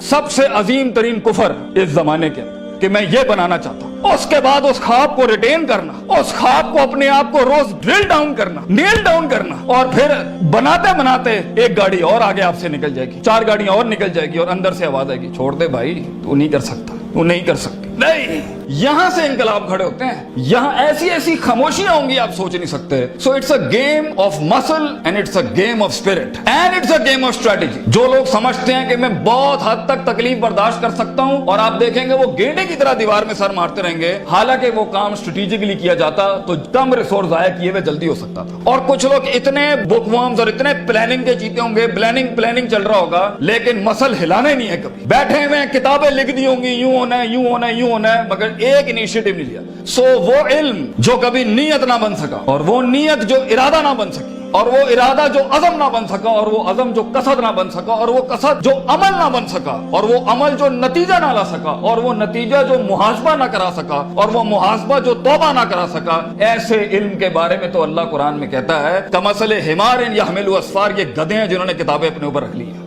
سب سے عظیم ترین کفر اس زمانے کے کہ میں یہ بنانا چاہتا ہوں، اس کے بعد اس خواب کو ریٹین کرنا، اس خواب کو اپنے آپ کو روز ڈرل ڈاؤن کرنا، نیل ڈاؤن کرنا، اور پھر بناتے بناتے ایک گاڑی اور آگے آپ سے نکل جائے گی، 4 گاڑیاں اور نکل جائے گی، اور اندر سے آواز آئے گی، چھوڑ دے بھائی، تو نہیں کر سکتا، تو نہیں کر سکتی۔ نہیں، یہاں سے انقلاب کھڑے ہوتے ہیں، یہاں ایسی ایسی خاموشیاں ہوں گی آپ سوچ نہیں سکتے۔ So it's a game of muscle and it's a game of spirit and it's a game of strategy. جو لوگ سمجھتے ہیں کہ میں بہت حد تک تکلیف برداشت کر سکتا ہوں، اور آپ دیکھیں گے وہ گینڈے کی طرح دیوار میں سر مارتے رہیں گے، حالانکہ وہ کام اسٹریٹجکلی کیا جاتا تو کم ریسورس ضائع کیے ہوئے جلدی ہو سکتا تھا۔ اور کچھ لوگ اتنے بک ورمز اور اتنے پلاننگ کے چیتے ہوں گے، پلاننگ چل رہا ہوگا، لیکن مسل ہلانا ہی نہیں ہے، کبھی بیٹھے ہوئے کتابیں لکھ دی ہوں گی، یوں ہونا ہے، یوں ہونا ہے، یوں ہونا ہے، مگر ایک انیشیٹو نہیں لیا۔ سو وہ علم جو کبھی نیت نہ بن سکا، اور وہ نیت جو ارادہ نہ بن سکی، اور وہ ارادہ جو عزم نہ بن سکا، اور وہ عزم جو قصد نہ بن سکا، اور وہ قصد جو عمل نہ بن سکا، اور وہ عمل جو نتیجہ نہ لا سکا، اور وہ نتیجہ جو محاسبہ نہ کرا سکا، اور وہ محاسبہ جو توبہ نہ کرا سکا، ایسے علم کے بارے میں تو اللہ قرآن میں کہتا ہے کمثل حمار یحمل اسفار، یہ گدھے ہیں جنہوں نے کتابیں اپنے اوپر رکھ لی ہیں۔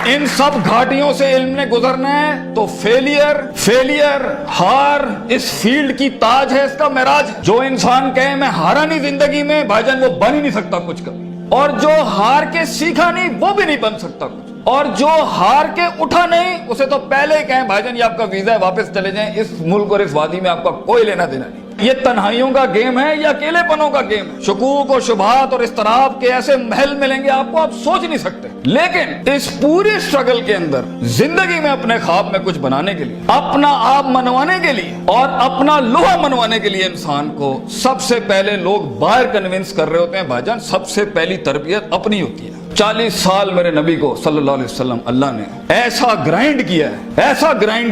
ان سب گھاٹیوں سے علم نے گزرنا ہے، تو فیلئر ہار اس فیلڈ کی تاج ہے، اس کا معراج ہے۔ جو انسان کہے میں ہارا نہیں زندگی میں، بھائی جان وہ بن ہی نہیں سکتا کچھ کبھی، اور جو ہار کے سیکھا نہیں وہ بھی نہیں بن سکتا کچھ، اور جو ہار کے اٹھا نہیں اسے تو پہلے ہی کہیں بھائی جان یہ آپ کا ویزا ہے، واپس چلے جائیں، اس ملک اور اس وادی میں آپ کا کوئی لینا دینا نہیں۔ یہ تنہائیوں کا گیم ہے یا اکیلے پنوں کا گیم ہے؟ شکوک اور شبہات اور اضطراب کے ایسے محل ملیں گے آپ کو، آپ سوچ نہیں سکتے۔ لیکن اس پوری سٹرگل کے اندر زندگی میں اپنے خواب میں کچھ بنانے کے لیے، اپنا آپ منوانے کے لیے، اور اپنا لوہا منوانے کے لیے انسان کو سب سے پہلے لوگ باہر کنونس کر رہے ہوتے ہیں، بھائی جان سب سے پہلی تربیت اپنی ہوتی ہے۔ 40 سال میرے نبی کو صلی اللہ علیہ وسلم اللہ نے ایسا گرائنڈ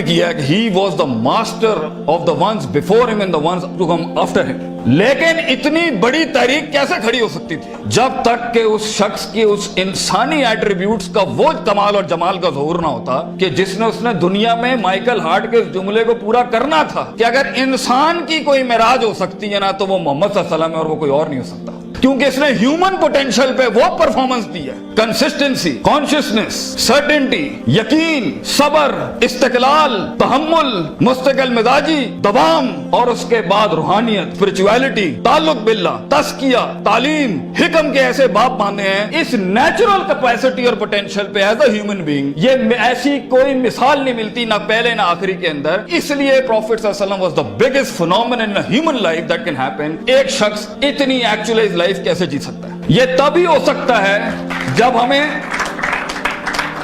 کیا ہے کہ he was the master of the ones before him and the ones to come after him. لیکن اتنی بڑی تحریک کیسے کھڑی ہو سکتی تھی جب تک کہ اس شخص کی اس انسانی ایٹریبیوٹس کا وہ کمال اور جمال کا ظہور نہ ہوتا کہ جس نے دنیا میں مائیکل ہارٹ کے اس جملے کو پورا کرنا تھا کہ اگر انسان کی کوئی معراج ہو سکتی ہے نا تو وہ محمد صلی اللہ علیہ وسلم ہے، اور وہ کوئی اور نہیں ہو سکتا، کیونکہ اس نے ہیومن پوٹینشل پہ وہ پرفارمنس دی ہے، کنسسٹنسی، کانشیسنس، سرٹنٹی، یقین، صبر، استقلال، تحمل، مستقل مزاجی، دوام، اور اس کے بعد روحانیت، اسپرچویلٹی، تعلق باللہ، تزکیہ، تعلیم، حکم کے ایسے باب باندھے ہیں۔ اس نیچرل کیپیسٹی اور پوٹینشل پہ ایز اے ہیومن بینگ یہ ایسی کوئی مثال نہیں ملتی، نہ پہلے نہ آخری کے اندر۔ اس لیے پروفیٹ صلی اللہ علیہ وسلم was the biggest phenomenon in human life that can happen. ایک شخص اتنی ایکچوئلائز لائف کیسے جی سکتا ہے؟ یہ تبھی ہو سکتا ہے جب ہمیں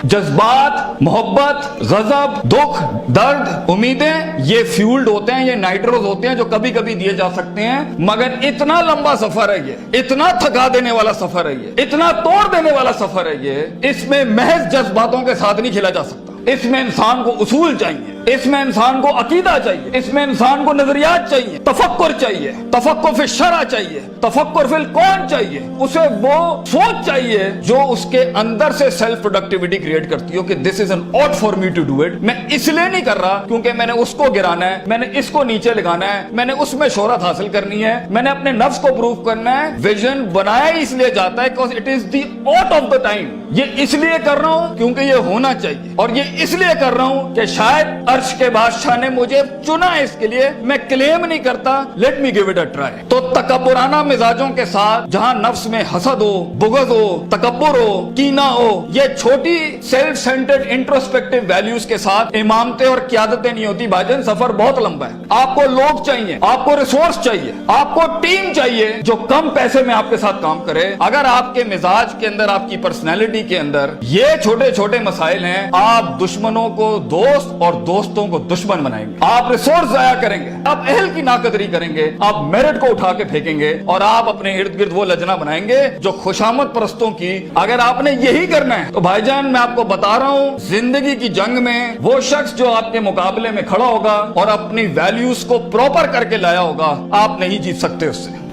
جذبات، محبت، غضب، دکھ، درد، امیدیں یہ فیولڈ ہوتے ہیں، یہ نائٹروز ہوتے ہیں جو کبھی کبھی دیے جا سکتے ہیں، مگر اتنا لمبا سفر ہے یہ، اتنا تھکا دینے والا سفر ہے یہ، اتنا توڑ دینے والا سفر ہے یہ، اس میں محض جذباتوں کے ساتھ نہیں کھیلا جا سکتا۔ اس میں انسان کو اصول چاہیے، اس میں انسان کو عقیدہ چاہیے، اس میں انسان کو نظریات چاہیے، تفکر چاہیے، تفکر فی الشرع چاہیے، تفکر فی الکون چاہیے، اسے وہ سوچ چاہیے جو اس کے اندر سے سیلف پروڈکٹیوٹی کریٹ کرتی ہو کہ this is an ought for me to do it. میں اس لیے نہیں کر رہا کیونکہ میں نے اس کو گرانا ہے، میں نے اس کو نیچے لگانا ہے، میں نے اس میں شہرت حاصل کرنی ہے، میں نے اپنے نفس کو پروف کرنا ہے۔ ویژن بنایا اس لیے جاتا ہے کہ it is the ought of the time. یہ اس لیے کر رہا ہوں کیونکہ یہ ہونا چاہیے، اور یہ اس لیے کر رہا ہوں کہ شاید عرش کے بادشاہ نے مجھے چنا ہے اس کے لیے، میں کلیم نہیں کرتا، let me give it a try. تو تکبرانہ مزاجوں کے ساتھ جہاں نفس میں حسد ہو، بغض ہو، تکبر ہو، کینہ ہو، یہ چھوٹی سیلف سینٹرڈ انٹروسپیکٹیو ویلیوز کے ساتھ امامتیں اور قیادتیں نہیں ہوتی۔ بھائی جان سفر بہت لمبا ہے، آپ کو لوگ چاہیے، آپ کو ریسورس چاہیے، آپ کو ٹیم چاہیے جو کم پیسے میں آپ کے ساتھ کام کرے۔ اگر آپ کے مزاج کے اندر، آپ کی پرسنالٹی کے اندر یہ چھوٹے چھوٹے مسائل ہیں، آپ دشمنوں کو دوست اور دوستوں کو دشمن بنائیں گے، آپ ریسورس ضائع کریں گے، آپ اہل کی ناقدری کریں گے، آپ میرٹ کو اٹھا کے پھینکیں گے، اور آپ اپنے ارد گرد وہ لجنا بنائیں گے جو خوشامد پرستوں کی۔ اگر آپ نے یہی کرنا ہے تو بھائی جان میں آپ کو بتا رہا ہوں، زندگی کی جنگ میں وہ شخص جو آپ کے مقابلے میں کھڑا ہوگا اور اپنی ویلیوز کو پراپر کر کے لایا ہوگا، آپ نہیں جیت سکتے اس سے۔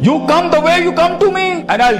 You come the way you come to me and I'll